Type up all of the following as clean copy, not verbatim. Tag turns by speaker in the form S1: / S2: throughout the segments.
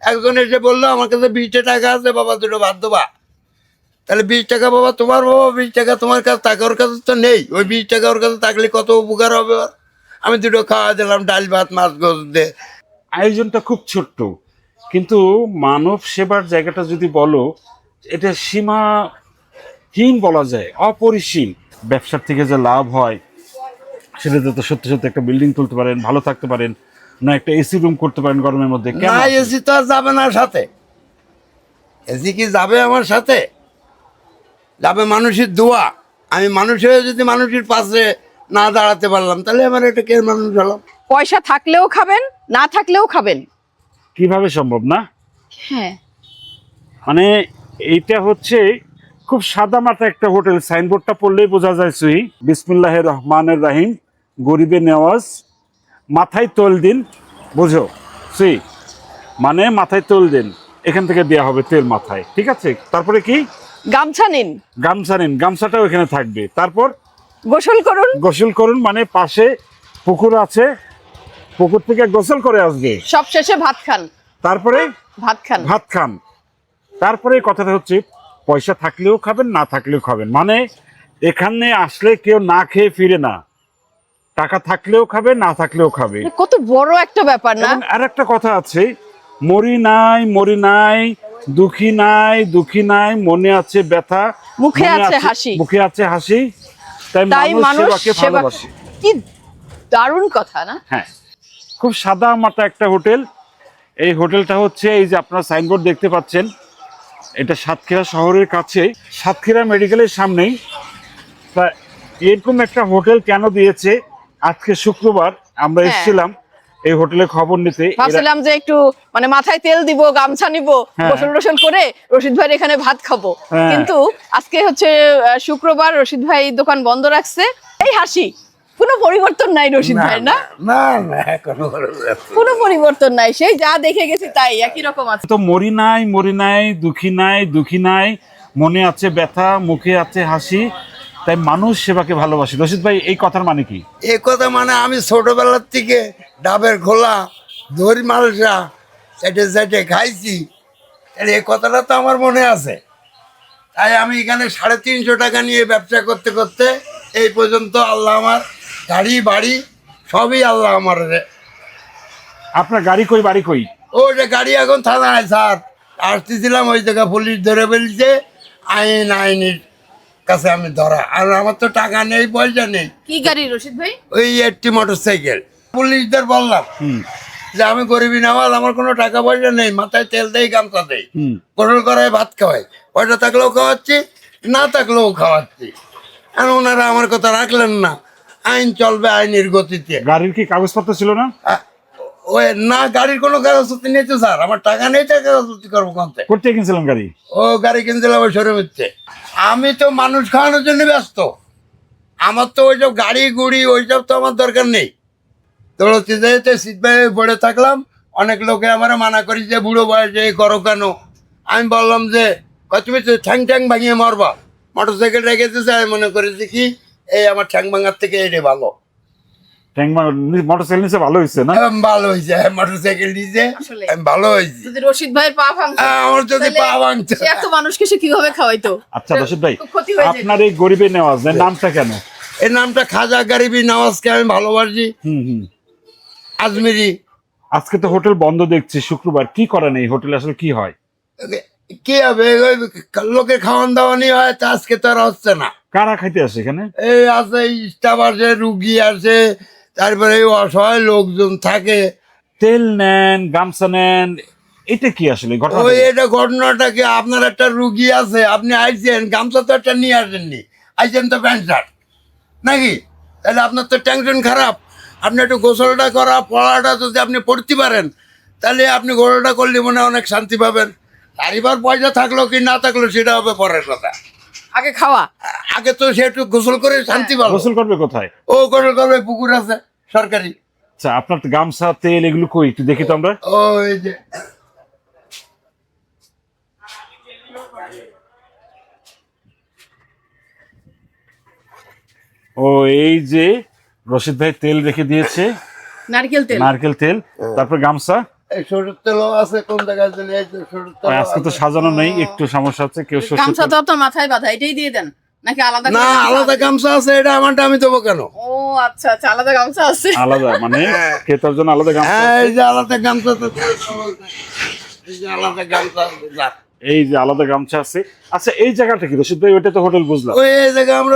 S1: একজন এসে বললো আমার কাছে 20 টাকা আছে, বাবা দুটো ভাত দেবা। তাহলে 20 টাকা বাবা তোমার, বাবা 20 টাকা তোমার কাছে থাকে, ওর কাছে তো নেই। ওই 20 টাকা ওর কাছে থাকলে কত উপকার হবে ওর। আমি দুটো খাওয়া দিলাম, ডাল ভাত মাছ গোছ দিয়ে।
S2: আয়োজনটা খুব ছোট্ট, কিন্তু মানব সেবার জায়গাটা যদি বলো, এটা সীমাহীন বলা যায়, অপরিসীম। ব্যবসার থেকে যে লাভ হয় সেটাতে তো সত্যি সত্যি একটা বিল্ডিং তুলতে পারেন, ভালো থাকতে পারেন, না একটা এসি রুম করতে পারেন গরমের মধ্যে। কেন
S1: না, এসি তো আর যাবে না সাথে। এসি কি যাবে আমার সাথে? যাবে মানুষের দোয়া। আমি মানুষ হয়ে যদি মানুষের পাশে না দাঁড়াতে পারলাম, তাহলে আমার এটা কে মানুষ হলাম?
S3: পয়সা থাকলেও খাবেন, না থাকলেও খাবেন।
S2: কিভাবে সম্ভব না?
S3: হ্যাঁ,
S2: মানে এইটা হচ্ছে খুব সাদা মাটা একটা হোটেল, সাইনবোর্ডটা পড়লেই বোঝা যায় সুই বিসমিল্লাহির রহমানির রহিম, গরিবে নেওয়াজ, মাথায় তোল দিন। বুঝো সুই মানে মাথায় তোল দিন, এখান থেকে দেওয়া হবে তেল মাথায়, ঠিক আছে? তারপরে কি?
S3: গামছা নিন,
S2: গামছা নিন, গামছাটাও এখানে থাকবে। তারপর
S3: গোসল করুন।
S2: গোসল করুন, মানে পাশে পুকুর আছে, পুকুর থেকে গোসল করে আসবে।
S3: সব শেষে ভাত খান।
S2: তারপরে
S3: ভাত খান।
S2: ভাত খান। তারপরে কথাটা হচ্ছে পয়সা থাকলেও খাবেন, না থাকলেও খাবেন। মানে এখানে আসলে কেউ না খেয়ে ফিরে না, টাকা থাকলেও খাবে, না থাকলেও খাবে।
S3: কত বড় একটা ব্যাপার না?
S2: এবং আর একটা কথা আছে, মরি নাই মরি নাই, দুঃখী নাই দুঃখী নাই, মনে আছে ব্যথা,
S3: মুখে
S2: মনে
S3: আছে হাসি।
S2: মুখে আছে হাসি, তাই
S3: তাই
S2: মানুষ
S3: মানুষ
S2: সেবাকে ভালোবাসে।
S3: কি দারুণ কথা না?
S2: হ্যাঁ, খুব সাদা মাটা একটা হোটেল। এই হোটেলটা হচ্ছে, এই যে আপনারা সাইনবোর্ড দেখতে পাচ্ছেন, এটা সাতক্ষীরা শহরের কাছে, সাতক্ষীরা মেডিকেলের সামনেই। তা এরকম একটা হোটেল কেন দিয়েছে? আজকে শুক্রবার আমরা
S3: হ্যাঁ।
S2: এসেছিলাম এই হোটেলে খবর নিতে।
S3: ভাবছিলাম যে একটু মানে মাথায় তেল দিব, গামছা নিব,
S2: হ্যাঁ।
S3: গোসল টোসল করে রশিদ ভাইয়ের এখানে ভাত খাবো।
S2: হ্যাঁ।
S3: কিন্তু আজকে হচ্ছে শুক্রবার, রশিদ ভাই দোকান বন্ধ রাখছে। এই হাসি, কোনো পরিবর্তন নাই রশিদ ভাই না?
S1: না না, কোনো
S3: কোনো পরিবর্তন নাই, সেই যা দেখে গেছি তাই একই রকম আছে।
S2: তো মরি নাই মরি নাই, দুঃখী নাই দুঃখী নাই, মনে আছে ব্যথা, মুখে আছে হাসি, তাই মানুষ সেবাকে ভালোবাসে। রশিদ ভাই, এই কথার মানে কি?
S1: এ কথা মানে আমি ছোটবেলার থেকে ডাবের খোলা, দড়ি মালসা সেটে সেটে খাইছি। তাহলে এই কথাটা তো আমার মনে আছে। তাই আমি এখানে 350 টাকা নিয়ে ব্যবসা করতে করতে এই পর্যন্ত আল্লাহ আমার গাড়ি বাড়ি সবই আল্লাহ আমার।
S2: আপনার গাড়ি কই, বাড়ি কই?
S1: ও যে গাড়ি এখন থানায় স্যার, আসতেছিলাম, ওই জায়গায় পুলিশ ধরে ফেলছে। আইনের কাছে আমি ধরা, আর আমার তো টাকা নেই, পয়সা নেই।
S3: কি গাড়ি রশিদ ভাই?
S1: ওই একটি মোটরসাইকেল। পুলিশদের বললাম যে আমি গরিবী নামাজ, আমার কোনো টাকা পয়সা নেই, মাথায় তেল দেই, গামছা দেই, গোসল করায়, ভাত খাওয়াই, পয়সা থাকলেও খাওয়াচ্ছি, না থাকলেও খাওয়াচ্ছি। আর ওনারা আমার কথা রাখলেন না। আইন চলবে আইনের গতিতে।
S2: গাড়ির কি কাগজপত্র ছিল না?
S1: ওই না, গাড়ির কোনো কাগজপত্র নেই তো স্যার, আমার টাকা নেই, টাকা কাগজপত্র করবো কোনতে?
S2: করতে কিনছিলাম গাড়ি?
S1: ও গাড়ি কিনছিলাম ওই শোরুমের। আমি তো মানুষ খাওয়ানোর জন্য ব্যস্ত। আমার তো ওইসব গাড়ি গুড়ি ওইসব তো আমার দরকার নেই। দৌড়তে যেতে সিট বাইরে পড়ে থাকলাম। অনেক লোকে আমার মানা করি যে বুড়ো বয়সে করো কেন। আমি বললাম যে তুমি তো ঠ্যাং ঠ্যাং ভাঙিয়ে মারবা, মোটরসাইকেল রেখেছে। আমি মনে করেছি কি এই আমার ঠ্যাং ভাঙার থেকে এইটাই ভালো।
S2: মোটরসাইকেল নিচে ভালো হয়েছে না?
S1: ভালো হয়েছে, মোটরসাইকেল নিচে ভালো হয়েছে।
S3: যদি রশিদ ভাইয়ের পা ভাঙতো,
S1: আমার যদি পা ভাঙতো,
S3: সে এত মানুষকে সে কিভাবে খাওয়াইতো?
S2: আচ্ছা রশিদ ভাই,
S3: খুব ক্ষতি হয়ে যেত।
S2: আপনার এই গরিবে নেওয়াজ নামটা কেন?
S1: এই নামটা খাজা গরিবী নওয়াজকে আমি ভালোবাসি। আজমিরি।
S2: আজকে তো হোটেল বন্ধ দেখছি, শুক্রবার, কি করেন এই হোটেলে? আসলে কি হয়?
S1: কি হবে, ওই লোকের খাওয়ান দাওয়ানি হয়, তা আজকে তো আর হচ্ছে না।
S2: কারা খাইতে আসে এখানে?
S1: এই আছে, স্টাফ আসে, রুগী আসে, তারপরে এই অসহায় লোকজন থাকে।
S2: তেল নেন, গামছা নেন, এটা কি আসলে ঘটনা?
S1: ওই এটা ঘটনাটা কি, আপনার একটা রুগী আছে, আপনি আইছেন, গামছা তো একটা নিয়ে আসেননি, আইছেন তো প্যান্ট শার্ট নাকি? তাহলে আপনার তো টেনশন খারাপ। আপনি একটু গোসলটা করা, পড়াটা যদি আপনি পড়তে পারেন, তাহলে আপনি গোসলটা করলে মনে হয় অনেক শান্তি পাবেন। আর এবার পয়সা থাকলো কি না থাকলো সেটা হবে পরের কথা।
S3: আগে খাওয়া।
S1: আগে তো সে একটু গোসল করে শান্তি পাবো।
S2: গোসল করবে কোথায়?
S1: ও গোসল করবে, পুকুর আছে সরকারি।
S2: আচ্ছা, আপনার গামছা তেল এগুলো কই, একটু দেখি তো আমরা।
S1: ওই যে
S2: ও, এই যে রশিদ ভাই তেল রেখে দিয়েছে,
S3: নারকেল তেল।
S2: নারকেল তেল, তারপর গামছা।
S1: এই সরুর তেলও আছে কোন জায়গায় জানি, এই যে সরুর তেল
S2: আজকে তো সাজানো নেই, একটু সমস্যা হচ্ছে। কেউ
S3: গামছা তো আপনার মাথায় বাঁধা, এটাই দিয়ে দেন নাকি আলাদা
S1: না, আলাদা গামছা আছে, এটা আমারটা আমি দেবো কেন?
S3: ও আচ্ছা আচ্ছা, আলাদা গামছা আছে।
S2: আলাদা মানে ক্রেতার জন্য আলাদা গামছা
S1: হ্যাঁ,
S2: আছে।
S1: এই যে আলাদা গামছা তো, এই যে আলাদা গামছা আছে, যা।
S2: এই যে আলাদা গামছা আছে। আচ্ছা এই জায়গাটা কি রশিদ ভাই? ওইটা তো হোটেল বুঝলাম,
S1: ওই এই জায়গায় আমরা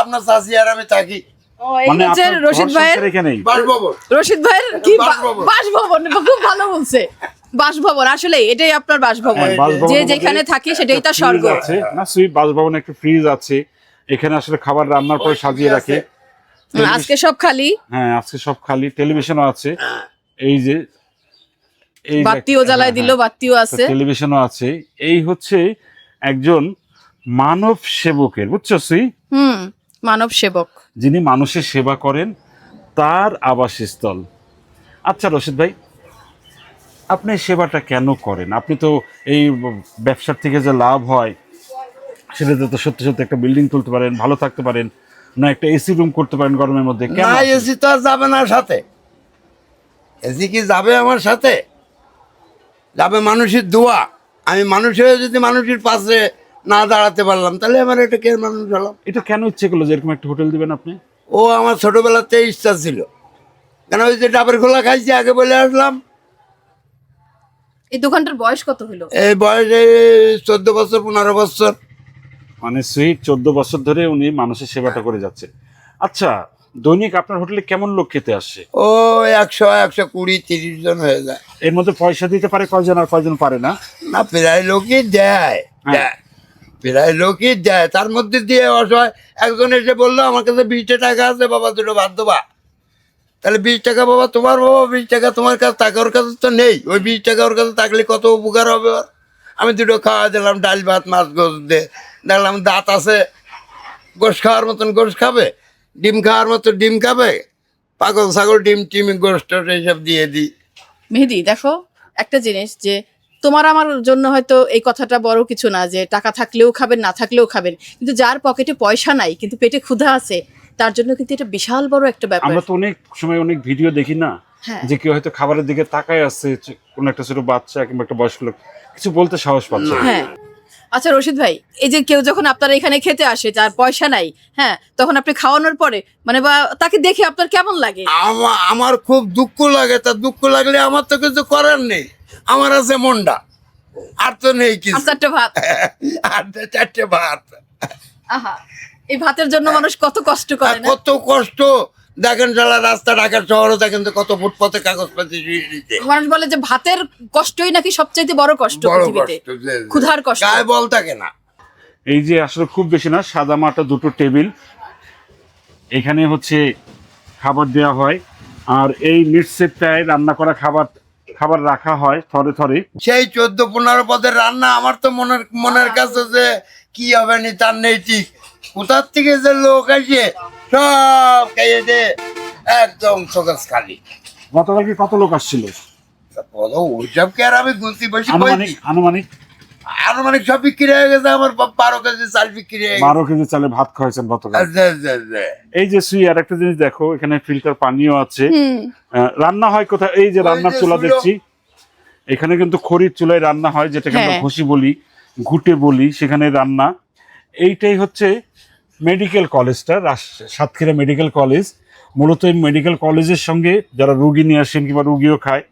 S1: আপনার চাচি আর আমি থাকি,
S3: ও এই
S2: মানে
S3: হচ্ছে
S2: আপনার
S3: রশিদ
S2: ঘর
S3: ভাইয়ের,
S2: সংসার এখানেই?
S1: বাসভবন।
S3: রশিদ ভাইয়ের কি
S1: বাসভবন।
S3: বাসভবন, খুব ভালো বলছে, বাসভবন। আসলে এটাই আপনার বাসভবন,
S2: হ্যাঁ, বাসভবনের
S3: যে
S2: মধ্যে
S3: যেখানে থাকি সেটাই তার
S2: ফ্রিজ
S3: স্বর্গ।
S2: আছে না? সুইট বাসভবনে একটা ফ্রিজ আছে, এখানে আসলে খাবার রান্নার পরে সাজিয়ে রাখে।
S3: আজকে সব খালি,
S2: হ্যাঁ আজকে সব খালি। টেলিভিশনও আছে, এই যে এই যে
S3: বাতিও জ্বালায় দিল, বাতিও আছে।
S2: টেলিভিশনও আছে। এই হচ্ছে একজন মানব সেবকের, বুঝছো সুই,
S3: মানব সেবক,
S2: যিনি মানুষের সেবা করেন, তার আবাসস্থল। আচ্ছা রশিদ ভাই, আপনি এই সেবাটা কেন করেন? আপনি তো এই ব্যবসার থেকে যে লাভ হয় সেটাতে তো সত্যি সত্যি একটা বিল্ডিং তুলতে পারেন, ভালো থাকতে পারেন, না একটা এসি রুম করতে পারেন গরমের মধ্যে। কেন
S1: না,
S2: আপনি-
S1: এসি তো আর যাবে না সাথে, এসি কি যাবে আমার সাথে? যাবে মানুষের দোয়া। আমি মানুষ হয়ে যদি মানুষের পাশে না দাঁড়াতে পারলাম, তাহলে আমার এটা কে মানুষ হলাম?
S2: এটা কেন ইচ্ছে করলো যে এরকম একটা হোটেল দিবেন আপনি?
S1: ও আমার ছোটবেলাতে ইচ্ছা ছিল, কেন ওই যে ডাবের খোলা খাইছি আগে বলে আসলাম।
S3: এই দোকানটার বয়স কত হলো?
S1: এই বয়সে 14 বছর 15 বছর।
S2: মানে সুইট 14 বছর ধরে উনি মানুষের সেবাটা করে যাচ্ছে। আচ্ছা দৈনিক আপনার হোটেলে কেমন লোক খেতে আসে?
S1: ও 100 120 30 জন হয়ে যায়।
S2: এর মধ্যে পয়সা দিতে পারে কয়জন আর কয়জন পারে না?
S1: না, প্রায় লোকই দেয়,
S2: হ্যাঁ।
S1: প্রায় লোকই দেয়। তার মধ্যে দিয়ে অসহায় একজন এসে বললো আমার কাছে 20 টাকা আছে, বাবা দুটো ভাত দেবা। তাহলে 20 টাকা বাবা তোমার, বাবা 20 টাকা তোমার কাছে থাকে, ওর কাছে তো নেই। ওই 20 টাকা ওর কাছে থাকলে কত উপকার হবে ওর। আমি দুটো খাওয়া দিলাম, ডাল ভাত মাছ গোস দিয়ে, দেখলাম দাঁত আছে, গোশ খাওয়ার মতন গোশ খাবে, ডিম খাওয়ার মতো ডিম খাবে, পাগল ছাগল ডিম টিম গোষ্ঠ এইসব দিয়ে দিই।
S3: মেহেদি দেখো একটা জিনিস, যে তোমার আমার জন্য হয়তো এই কথাটা বড় কিছু না, যে টাকা থাকলেও খাবেন না থাকলেও খাবেন, কিন্তু যার পকেটে পয়সা নাই কিন্তু পেটে ক্ষুধা আছে, তার জন্য কিন্তু এটা বিশাল বড় একটা ব্যাপার।
S2: আমরা তো অনেক সময় অনেক ভিডিও দেখি না,
S3: হ্যাঁ।
S2: যে কেউ হয়তো খাবারের দিকে তাকায় আছে, কোনো একটা ছোট বাচ্চা কিংবা একটা বয়স্ক লোক কিছু বলতে সাহস পাচ্ছে না।
S3: হ্যাঁ। আচ্ছা রশিদ ভাই, এই যে কেউ যখন আপনার এখানে খেতে আসে যার পয়সা নাই, হ্যাঁ, তখন আপনি খাওয়ানোর পরে মানে বা তাকে দেখে আপনার কেমন লাগে?
S1: আমার খুব দুঃখ লাগে। তা দুঃখ লাগলে আমার তো কিছু করার নেই, আমার আছে মন্ডা, আর তো নেই কিছু।
S3: আর চারটে ভাত,
S1: আর 4টে ভাত।
S3: আহা, এই ভাতের জন্য মানুষ কত কষ্ট করে না?
S1: কত কষ্ট দেখেন, সারা রাস্তা ঢাকার শহরে দেখেন তো কত ফুটপাতে কাগজপাতি শুয়ে দিতে।
S3: মানুষ বলে যে ভাতের কষ্টই নাকি সবচাইতে বড় কষ্ট
S1: বড়
S3: পৃথিবীতে,
S1: কষ্ট,
S3: ক্ষুধার কষ্ট।
S1: গায়ে বল থাকে না।
S2: এই যে আসলে খুব বেশি না, সাদা মাটা দুটো টেবিল, এখানে হচ্ছে খাবার দেওয়া হয়, আর এই নিট সেটটায় রান্না করা খাবার রাখা হয় থরে থরে।
S1: সেই 14-15 পদের রান্না আমার তো মনের কাছে যে কি হবে নি তার নেই ঠিক। কোথার থেকে যে লোক আসে সব খাইয়ে দে, একদম চোখের খালি।
S2: গতকালকে কত লোক আসছিল
S1: ওইসব কি আর আমি গুনতি বসে
S2: আনুমানিক? আনুমানিক
S1: আনুমানিক সব বিক্রি হয়ে গেছে। আমার 12 কেজি চাল বিক্রি হয়ে গেছে।
S2: 12 কেজি চালে ভাত খাওয়াইছেন গতকাল। এই যে সুই, আর একটা জিনিস দেখো, এখানে ফিল্টার পানিও আছে। রান্না হয় কোথায়? এই যে রান্নার
S1: যে
S2: চুলা
S1: চুলো।
S2: দেখছি, এখানে কিন্তু খড়ির চুলায় রান্না হয়, যেটাকে আমরা
S3: হ্যাঁ।
S2: ঘষি বলি, ঘুটে বলি, সেখানে রান্না। এইটাই হচ্ছে মেডিকেল কলেজটা, সাতক্ষীরা মেডিকেল কলেজ। মূলত এই মেডিকেল কলেজের সঙ্গে যারা রুগী নিয়ে আসেন কিংবা রুগীও খায়,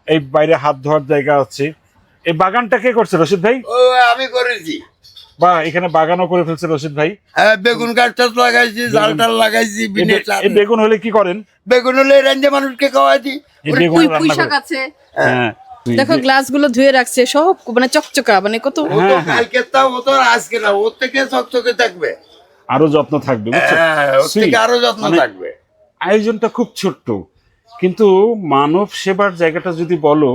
S2: এই বাইরে হাত ধোয়ার জায়গা আছে। এই বাগানটা কে করছে রশিদ ভাই?
S1: ও আমি করেছি।
S2: বা এখানে বাগানও করে ফেলছে রশিদ ভাই।
S1: হ্যাঁ, বেগুন গাছ টাছ লাগাইছি, জাল টাল লাগাইছি, বিনে
S2: এই বেগুন হলে কি করেন?
S1: বেগুন হলে রেঞ্জে মানুষকে খাওয়াই দিই।
S2: এই বেগুন
S3: পুঁই
S2: রান্না
S3: শাক
S2: করে।
S3: আছে,
S2: হ্যাঁ
S3: দেখো গ্লাসগুলো ধুয়ে রাখছে সব, মানে চকচকা, মানে কত।
S1: ও তো কালকে তাও ও তো আর আজকে না, ওর থেকে চকচকে থাকবে।
S2: আরো যত্ন থাকবে, বুঝছো?
S1: হ্যাঁ, ওর
S2: See,
S1: থেকে আরো যত্ন
S2: মানে
S1: থাকবে।
S2: আয়োজনটা খুব ছোট্ট, কিন্তু মানব সেবার জায়গাটা যদি বলো,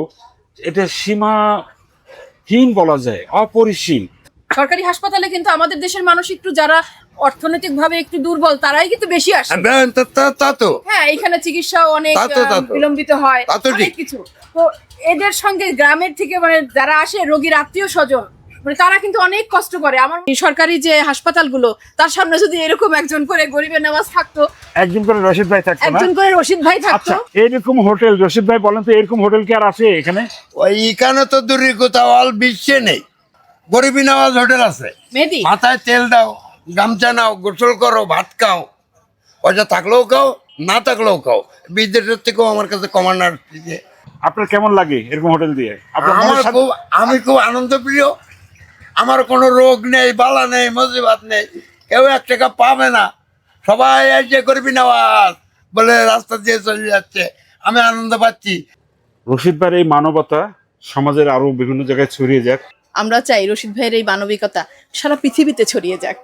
S2: এটা সীমাহীন বলা যায়, অপরিসীম।
S3: সরকারি হাসপাতালে কিন্তু আমাদের দেশের মানুষ একটু যারা অর্থনৈতিক ভাবে একটু দুর্বল তারাই কিন্তু বেশি আসে।
S1: হ্যাঁ, তা তো
S3: হ্যাঁ, এখানে চিকিৎসাও অনেক
S1: তা তো।
S3: বিলম্বিত হয়,
S1: তা তো
S3: অনেক
S1: ঠিক।
S3: কিছু। তো এদের সঙ্গে গ্রামের থেকে মানে যারা আসে রোগীর আত্মীয় স্বজন, মানে তারা কিন্তু অনেক কষ্ট করে। আমার এই সরকারি যে হাসপাতালগুলো, তার সামনে যদি এরকম একজন করে গরিবের নেওয়াজ থাকতো,
S2: একজন করে রশিদ ভাই থাকতো না?
S3: একজন করে রশিদ ভাই থাকতো।
S2: আচ্ছা, এরকম হোটেল রশিদ ভাই বলেন তো, এরকম হোটেল কি আর আছে এখানে?
S1: ওই এখানে তো দূরের কোথাও অল বিশ্বে নেই। গরিবী নওয়াজ হোটেল আছে,
S3: মেহেদি,
S1: মাথায় তেল দাও, গামছা নাও, গোসল করো, ভাত খাও, পয়সা থাকলেও খাও, না থাকলেও খাও। বিদেশের থেকেও আমার কাছে কমান্ডার দিতে
S2: আপনার কেমন লাগে এরকম হোটেল দিয়ে? আপনার
S1: আমার
S2: মনের সাথে-
S1: খুব, আমি খুব আনন্দ প্রিয়। আমার কোনো রোগ নেই, বালা নেই, মুসিবত নেই, কেউ 1 টাকা পাবে না। সবাই এসে গরিবী নওয়াজ বলে রাস্তা দিয়ে চলে যাচ্ছে, আমি আনন্দ পাচ্ছি।
S2: রশিদ ভাইয়ের এই মানবতা সমাজের আরো বিভিন্ন জায়গায় ছড়িয়ে যাক।
S3: আমরা চাই রশিদ ভাইয়ের এই মানবিকতা সারা পৃথিবীতে ছড়িয়ে যাক।